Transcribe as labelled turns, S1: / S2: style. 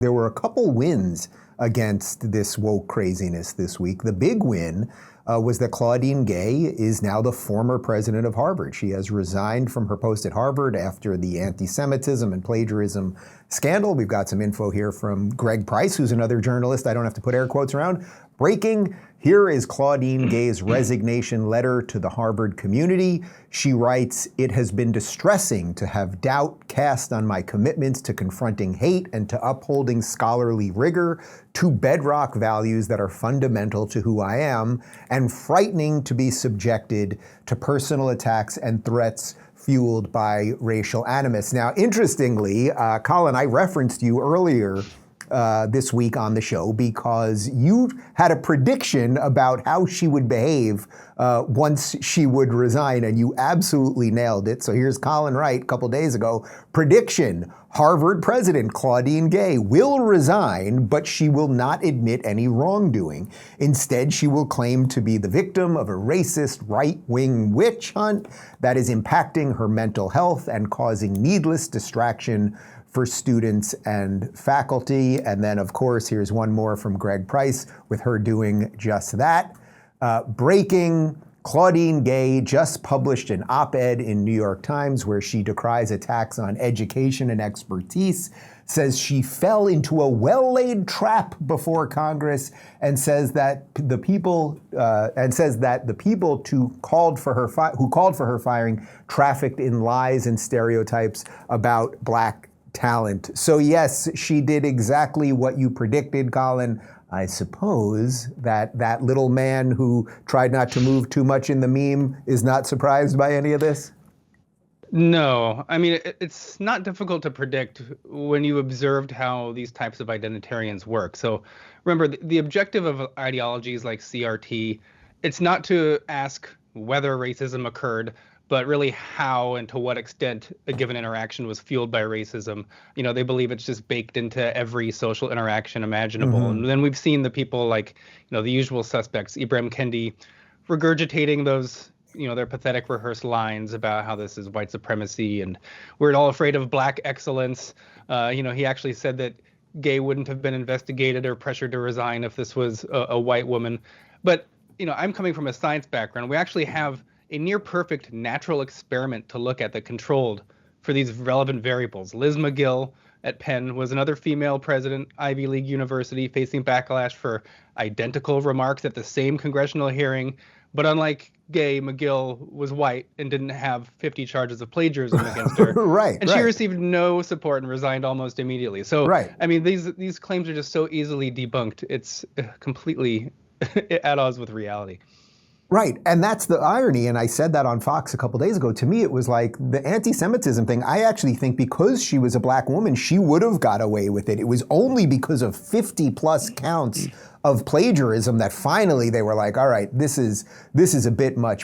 S1: There were a couple wins against this woke craziness this week. The big win was that Claudine Gay is now the former president of Harvard. She has resigned from her post at Harvard after the anti-Semitism and plagiarism scandal. We've got some info here from Greg Price, who's another journalist I don't have to put air quotes around. Breaking, here is Claudine Gay's resignation letter to the Harvard community. She writes, "It has been distressing to have doubt cast on my commitments to confronting hate and to upholding scholarly rigor, two bedrock values that are fundamental to who I am, and frightening to be subjected to personal attacks and threats fueled by racial animus." Now, interestingly, Colin, I referenced you earlier this week on the show because you had a prediction about how she would behave once she would resign, and you absolutely nailed it. So here's Colin Wright a couple days ago. Prediction: Harvard president Claudine Gay will resign, but she will not admit any wrongdoing. Instead, she will claim to be the victim of a racist right-wing witch hunt that is impacting her mental health and causing needless distraction for students and faculty. And then, of course, here's one more from Greg Price with her doing just that. Breaking, Claudine Gay just published an op-ed in New York Times where she decries attacks on education and expertise, says she fell into a well-laid trap before Congress, and says that the people who called for her firing trafficked in lies and stereotypes about black talent. So yes, she did exactly what you predicted, Colin. I suppose that that little man who tried not to move too much in the meme is not surprised by any of this?
S2: No, I mean, it's not difficult to predict when you observed how these types of identitarians work. So remember, the objective of ideologies like CRT, it's not to ask whether racism occurred, but really how and to what extent a given interaction was fueled by racism. You know, they believe it's just baked into every social interaction imaginable. Mm-hmm. And then we've seen the people like, the usual suspects, Ibram Kendi, regurgitating those, their pathetic rehearsed lines about how this is white supremacy and we're all afraid of black excellence. He actually said that Gay wouldn't have been investigated or pressured to resign if this was a white woman. But, I'm coming from a science background. We actually have a near perfect natural experiment to look at that controlled for these relevant variables. Liz McGill at Penn was another female president, Ivy League university, facing backlash for identical remarks at the same congressional hearing. But unlike Gay, McGill was white and didn't have 50 charges of plagiarism against her.
S1: Right.
S2: She received no support and resigned almost immediately. So, I mean, these claims are just so easily debunked. It's completely at odds with reality.
S1: Right, and that's the irony, and I said that on Fox a couple days ago. To me, it was like the anti-Semitism thing. I actually think because she was a black woman, she would have got away with it. It was only because of 50-plus counts of plagiarism that finally they were like, all right, this is a bit much.